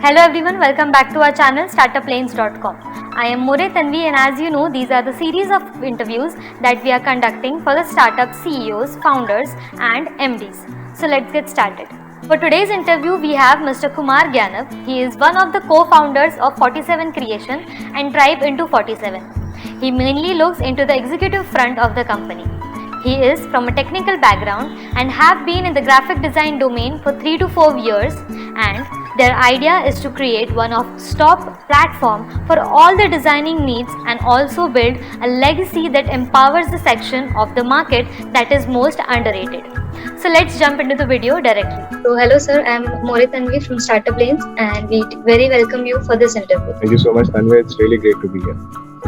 Hello everyone, welcome back to our channel startuplanes.com. I am More Tanvi and as you know, these are the series of interviews that we are conducting for the startup CEOs, founders and MDs. So let's get started. For today's interview, we have Mr. Kumar Gyanav. He is one of the co-founders of 47 Creation and Tribe into 47. He mainly looks into the executive front of the company. He is from a technical background and have been in the graphic design domain for 3 to 4 years, and their idea is to create one of stop platform for all the designing needs and also build a legacy that empowers the section of the market that is most underrated. So let's jump into the video directly. So hello sir, I am More Tanvi from Startup Lanes and we very welcome you for this interview. Thank you so much, Tanvi. It's really great to be here.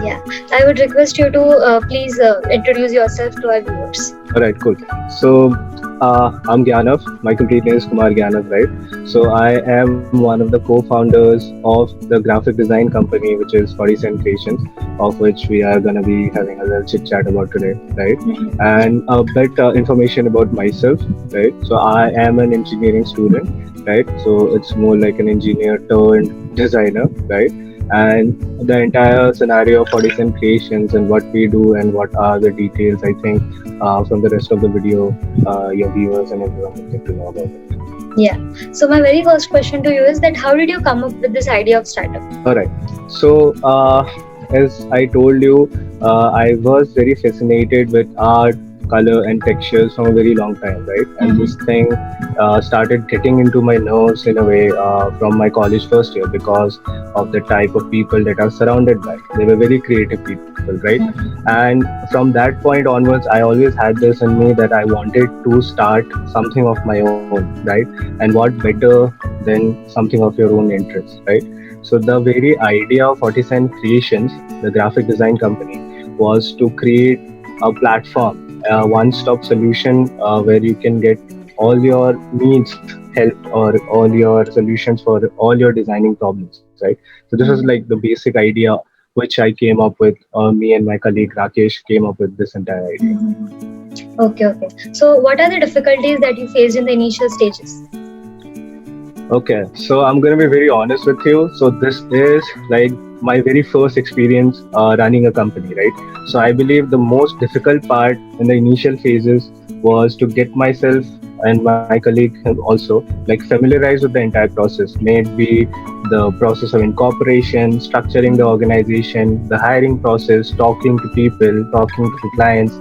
Yeah, I would request you to please introduce yourself to our viewers. Alright, cool. So, I'm Gyanav. My complete name is Kumar Gyanav, right? So, I am one of the co-founders of the graphic design company, which is 47 Creations, of which we are going to be having a little chit chat about today, right? Mm-hmm. And a bit information about myself, right? So, I am an engineering student, right? So, it's more like an engineer turned designer, right? And the entire scenario of 47 Creations and what we do and what are the details, I think from the rest of the video, your viewers and everyone will get to know about it. Yeah. So my very first question to you is that how did you come up with this idea of startup? Alright. So as I told you, I was very fascinated with art, color and textures from a very long time, right? And this thing started getting into my nerves in a way from my college first year because of the type of people that are surrounded by. They were very creative people, right? And from that point onwards, I always had this in me that I wanted to start something of my own, right? And what better than something of your own interest, right? So the very idea of 47 Creations, the graphic design company, was to create a platform, a one-stop solution where you can get all your needs helped or all your solutions for all your designing problems, right? So this is like the basic idea which I came up with. Me and my colleague Rakesh came up with this entire idea. Okay. So what are the difficulties that you faced in the initial stages? Okay, so I'm going to be very honest with you. So this is like my very first experience running a company, right? So I believe the most difficult part in the initial phases was to get myself and my colleague also like familiarized with the entire process. May it be the process of incorporation, structuring the organization, the hiring process, talking to people, talking to clients.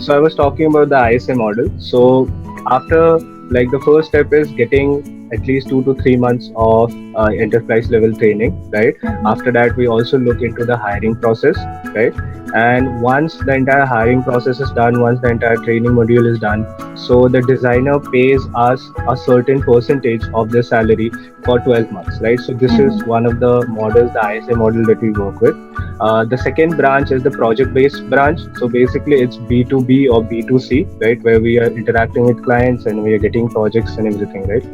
So I was talking about the ISA model. So after like the first step is getting at least 2 to 3 months of enterprise level training, right? After that, we also look into the hiring process, right? And once the entire hiring process is done, once the entire training module is done, so the designer pays us a certain percentage of their salary for 12 months, right? So this is one of the models, the ISA model that we work with. The second branch is the project-based branch. So basically it's B2B or B2C, right? Where we are interacting with clients and we are getting projects and everything, right?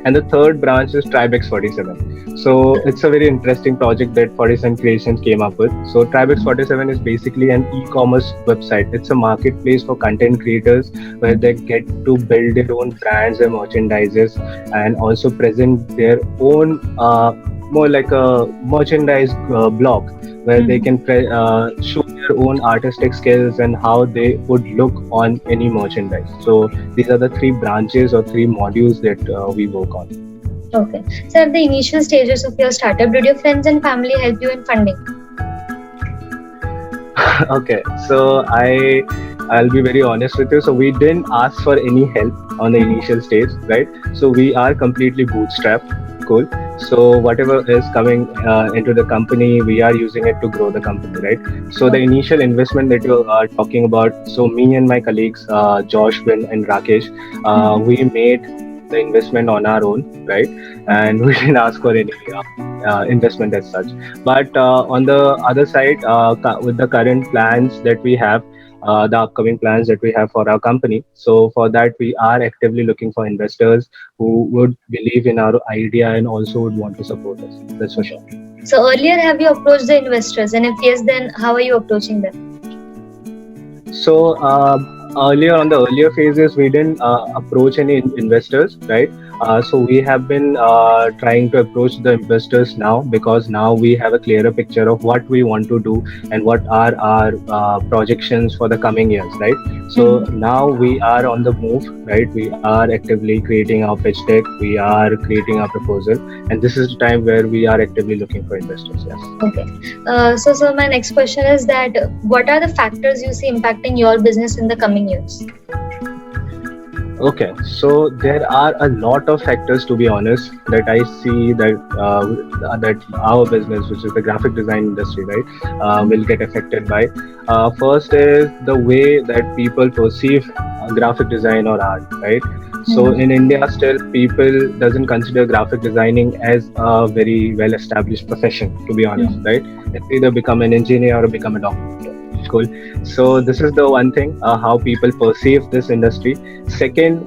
And the third branch is Tribex 47. So it's a very interesting project that 47 Creations came up with. So Tribex 47 is basically an e-commerce website. It's a marketplace for content creators where they get to build their own brands and merchandises and also present their own more like a merchandise blog where they can show their own artistic skills and how they would look on any merchandise. So these are the three branches or three modules that we work on. Okay. So at the initial stages of your startup, did your friends and family help you in funding? Okay, so I'll be very honest with you. So we didn't ask for any help on the initial stage, right? So we are completely bootstrapped. Cool. So whatever is coming into the company, we are using it to grow the company, right? So the initial investment that you are talking about, so me and my colleagues, Josh, Ben and Rakesh, we made the investment on our own, right? And we didn't ask for any investment as such. But on the other side, with the current plans that we have, the upcoming plans that we have for our company. So for that, we are actively looking for investors who would believe in our idea and also would want to support us. That's for sure. So earlier, have you approached the investors? And if yes, then how are you approaching them? So earlier on the earlier phases, we didn't approach any investors, right? So we have been trying to approach the investors now, because now we have a clearer picture of what we want to do and what are our projections for the coming years, right? So Mhm. now we are on the move, right? We are actively creating our pitch deck, we are creating our proposal, and this is the time where we are actively looking for investors. Yes. Okay. So my next question is that what are the factors you see impacting your business in the coming years? Okay, so there are a lot of factors, to be honest, that I see that our business, which is the graphic design industry, right, will get affected by. First is the way that people perceive graphic design or art, right? So Mhm. in India, still people doesn't consider graphic designing as a very well established profession, to be honest, Mhm. right? It's either become an engineer or become a doctor. Cool. So this is the one thing, how people perceive this industry. Second,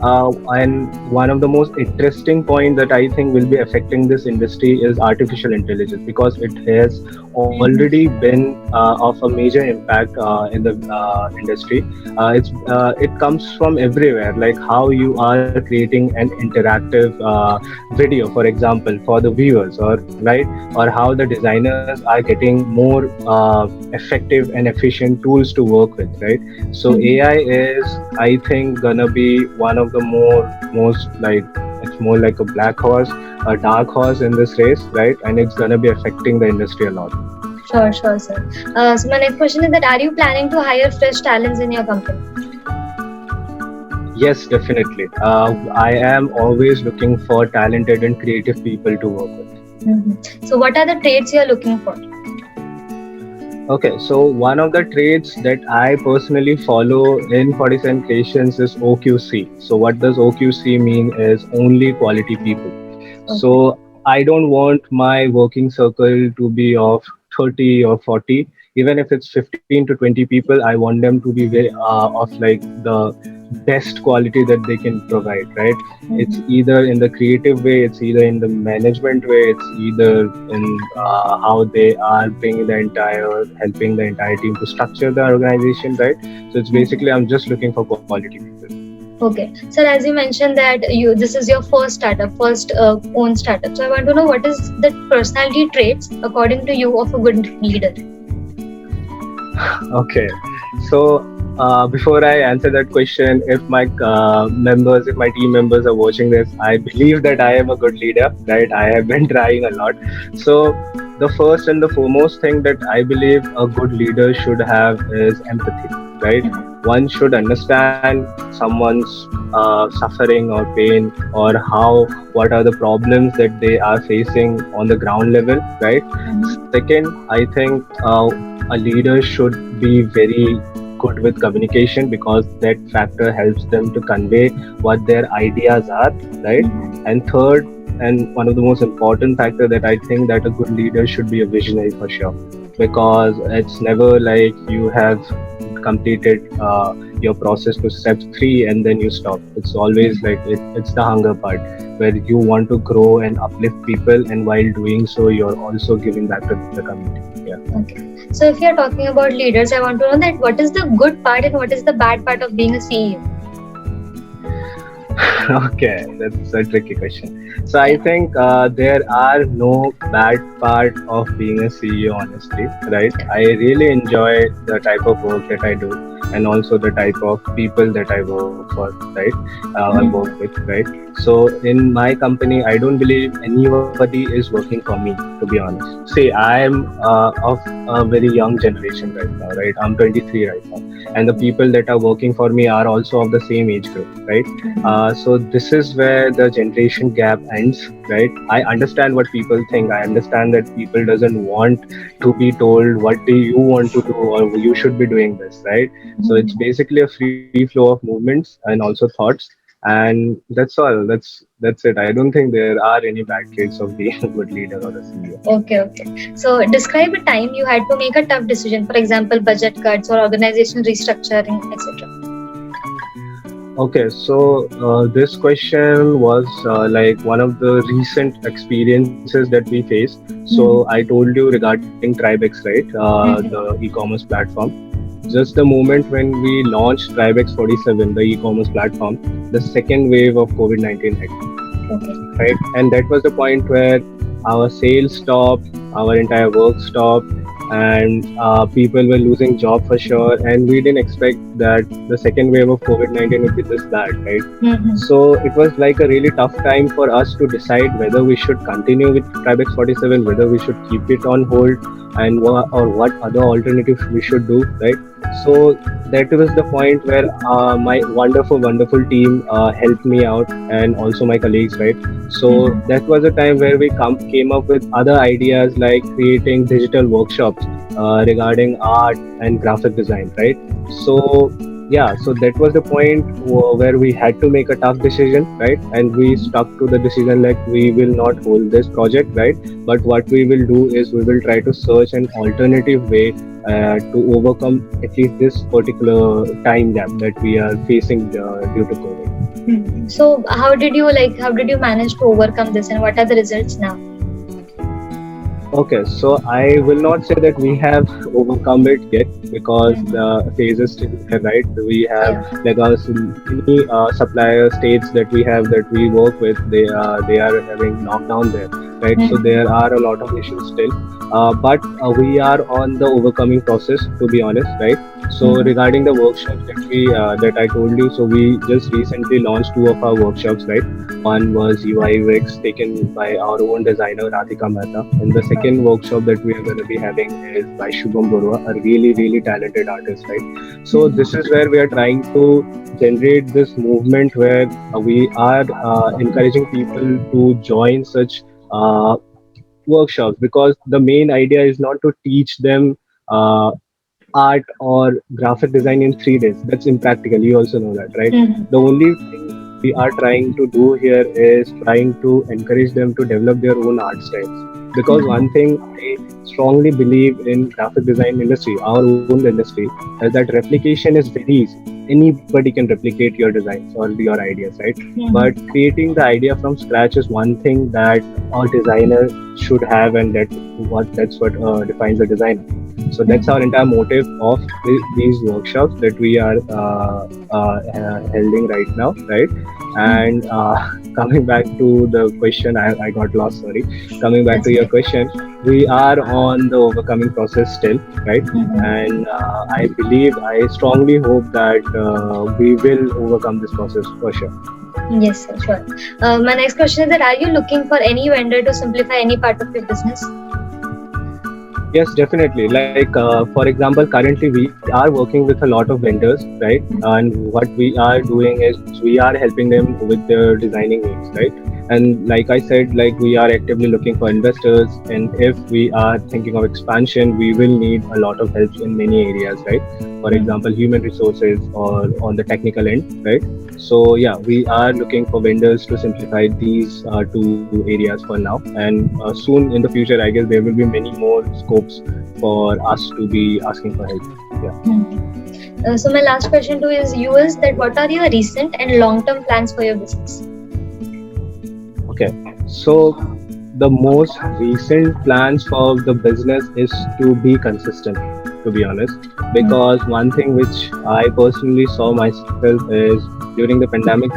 and one of the most interesting point that I think will be affecting this industry is artificial intelligence, because it has already Mhm. been of a major impact in the industry. It comes from everywhere, like how you are creating an interactive video, for example, for the viewers, or right, or how the designers are getting more effective and efficient tools to work with, right? So Mhm. AI is, I think, gonna be one of the most like, it's more like a black horse, a dark horse in this race, right? And it's gonna be affecting the industry a lot. Sure, sir. So my next question is that are you planning to hire fresh talents in your company? Yes, definitely. I am always looking for talented and creative people to work with. Mhm. So what are the traits you are looking for? Okay, so one of the traits that I personally follow in 47 Creations is OQC. So what does OQC mean is only quality people. Okay. So I don't want my working circle to be of 30 or 40. Even if it's 15 to 20 people, I want them to be very, of like the best quality that they can provide, right? It's Mhm. either in the creative way, it's either in the management way, it's either in how they are bringing helping the entire team to structure the organization, right? So it's basically, I'm just looking for quality people. Okay. Sir, as you mentioned that this is your first startup, first own startup. So I want to know what is the personality traits according to you of a good leader? Okay, so before I answer that question, if if my team members are watching this, I believe that I am a good leader, right? I have been trying a lot. So the first and the foremost thing that I believe a good leader should have is empathy, right? One should understand someone's suffering or pain, or what are the problems that they are facing on the ground level, right? Mhm. Second, I think a leader should be very good with communication, because that factor helps them to convey what their ideas are, right? And third, and one of the most important factor, that I think that a good leader should be a visionary for sure, because it's never like you have completed your process to step 3 and then you stop. It's always like it's the hunger part, where you want to grow and uplift people, and while doing so you're also giving back to the community. Yeah. Okay. So if you're talking about leaders, I want to know that what is the good part and what is the bad part of being a CEO? Okay, that's a tricky question. So I Yeah. think there are no bad part of being a CEO, honestly, right? I really enjoy the type of work that I do, and also the type of people that I work for, right? I work Mhm. with, right? So in my company, I don't believe anybody is working for me, to be honest. See, I am of a very young generation right now, right? I'm 23 right now, and the people that are working for me are also of the same age group, right? So this is where the generation gap ends, right? I understand what people think. I understand that people doesn't want to be told what do you want to do, or you should be doing this, right? So it's basically a free flow of movements and also thoughts, and that's all. That's it. I don't think there are any bad traits of being a good leader or a CEO. Okay. So describe a time you had to make a tough decision, for example, budget cuts or organizational restructuring, etc. Okay, so this question was like one of the recent experiences that we faced. So I told you regarding Tribex, right? The e-commerce platform. Just the moment when we launched Tribex 47, the e-commerce platform, the second wave of COVID-19 hit. Okay. right? And that was the point where our sales stopped, our entire work stopped, and people were losing job for sure. And we didn't expect that the second wave of COVID-19 would be this bad, right? Mm-hmm. So it was like a really tough time for us to decide whether we should continue with Tribex 47, whether we should keep it on hold, and or what other alternatives we should do, right? So that was the point where my wonderful team helped me out, and also my colleagues, right? So Mm-hmm. that was a time where we came up with other ideas like creating digital workshops regarding art and graphic design, right? So yeah, so that was the point where we had to make a tough decision, right? And we stuck to the decision like we will not hold this project, right? But what we will do is we will try to search an alternative way to overcome at least this particular time gap that we are facing due to COVID. So how did you manage to overcome this, and what are the results now? Okay, so I will not say that we have overcome it yet because Mm-hmm. the phase is still there, right? We have Yeah. like our many supplier states that we have that we work with. They are having lockdown there, right? So Mm-hmm. there are a lot of issues still, but we are on the overcoming process. To be honest, right? So Mm-hmm. regarding the workshops that I told you, so we just recently launched two of our workshops, right? One was UI UX taken by our own designer Radhika Mehta, and the second workshop that we are going to be having is by Shubham Barua, a really talented artist, right? So this is where we are trying to generate this movement where we are encouraging people to join such uh, workshops, because the main idea is not to teach them art or graphic design in 3 days. That's impractical. You also know that, right? Mm-hmm. The only thing we are trying to do here is trying to encourage them to develop their own art styles. Because one thing I strongly believe in graphic design industry, our own industry, is that replication is very easy. Anybody can replicate your designs or your ideas, right? But Mm-hmm. creating the idea from scratch is one thing that a designer should have, and that's what defines a designer. So that's our entire motive of these workshops that we are holding right now, right? And coming back to the question, I got lost. Sorry. Coming back That's to your okay. question, we are on the overcoming process still, right? Mm-hmm. And I strongly hope that we will overcome this process for sure. Yes, sir, sure. My next question is that are you looking for any vendor to simplify any part of your business? Yes, definitely. Like, for example, currently we are working with a lot of vendors, right? And what we are doing is we are helping them with their designing needs, right? And like I said, like we are actively looking for investors, and if we are thinking of expansion, we will need a lot of help in many areas, right? For example, human resources or on the technical end, right? So yeah, we are looking for vendors to simplify these two areas for now, and soon in the future, I guess there will be many more scopes for us to be asking for help. Yeah. So my last question to you is that what are your recent and long-term plans for your business? Okay. So the most recent plans for the business is to be consistent, to be honest, because one thing which I personally saw myself is during the pandemic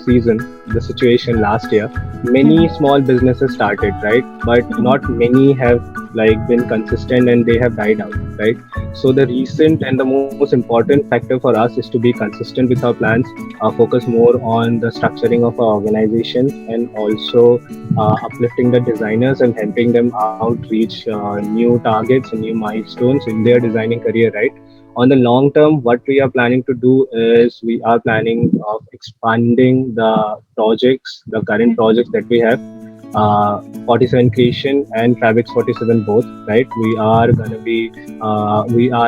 season, the situation last year, many small businesses started, right? But not many have like been consistent, and they have died out, right? So the recent and the most important factor for us is to be consistent with our plans, focus more on the structuring of our organization, and also uplifting the designers and helping them out reach new targets and new milestones in their designing career, right? On the long term, what we are planning to do is we are planning of expanding the projects, the current projects that we have, 47 Creation and Fabrics 47 both, right? We are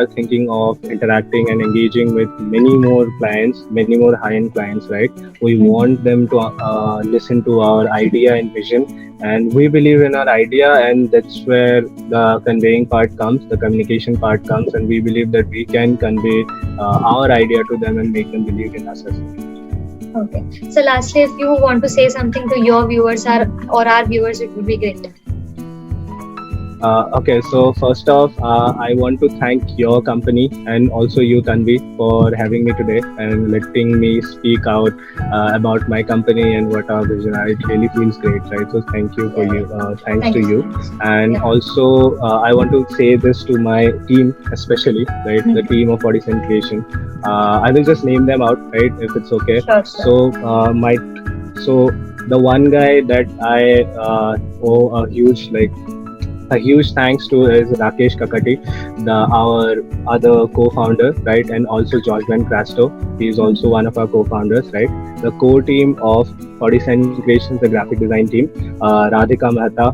thinking of interacting and engaging with many more clients, many more high-end clients, right? We want them to listen to our idea and vision, and we believe in our idea, and that's where the conveying part comes, the communication part comes, and we believe that we can convey our idea to them and make them believe in us as well. Okay. So lastly, if you want to say something to your viewers or our viewers, it would be great. Okay, so first off, I want to thank your company and also you, Tanvi, for having me today and letting me speak out about my company and what our vision are. It really feels great, right? So thank you for Yeah. you. Thanks Thank to you so you. much. And Yeah. also, I want to say this to my team, especially, right? The Mhm. team of 40 Cent Creation. I will just name them out, right? If it's okay. Sure, sure. So, so the one guy that I owe a huge thanks to is Rakesh Kakati, our other co-founder, right, and also George Van Crasto. He is also Mhm. one of our co-founders, right. The core team of 40 Cent Creations, the graphic design team, Radhika Mehta,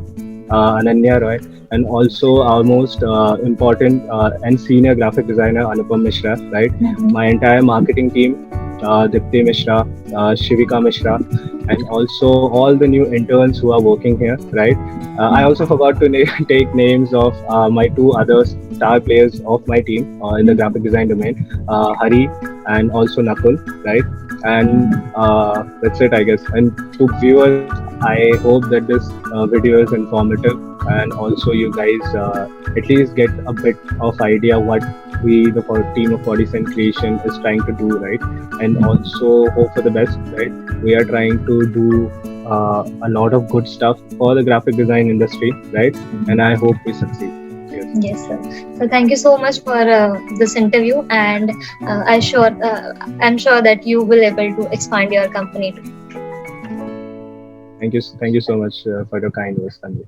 Ananya Roy, and also our most important and senior graphic designer Anupam Mishra, right. Mhm. My entire marketing team, Dipti Mishra, Shivika Mishra, and also all the new interns who are working here, right? I Mhm. also forgot to take names of my two other star players of my team in the graphic Mhm. design domain, Hari and also Nakul, right? And that's it, I guess. And to viewers, I hope that this video is informative and also you guys at least get a bit of idea what we, the team of 40 Cent Creation, is trying to do, right? And also hope for the best, right? We are trying to do a lot of good stuff for the graphic design industry, right? And I hope we succeed. Yes. Yes, sir. So thank you so much for this interview, and I'm sure that you will able to expand your company too. Thank you so much for your kind words, Tanvi.